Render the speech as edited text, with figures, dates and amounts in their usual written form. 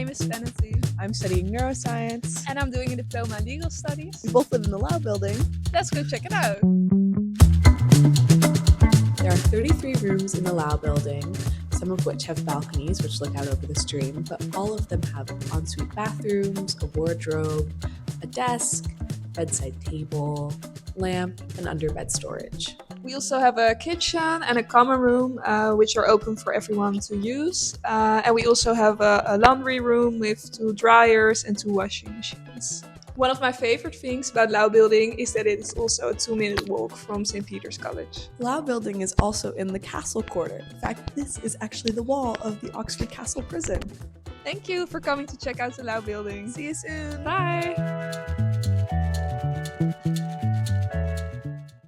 name is Vanity. I'm studying neuroscience. And I'm doing a diploma in legal studies. We both live in the Lau building. Let's go check it out. There are 33 rooms in the Lau building, some of which have balconies which look out over the stream, but all of them have ensuite bathrooms, a wardrobe, a desk, bedside table, lamp, and underbed storage. We also have a kitchen and a common room, which are open for everyone to use. And we also have a laundry room with 2 dryers and 2 washing machines. One of my favorite things about Lau Building is that it is also a 2-minute walk from St. Peter's College. Lau building is also in the castle quarter. In fact, this is actually the wall of the Oxford Castle prison. Thank you for coming to check out the Lau Building. See you soon! Bye!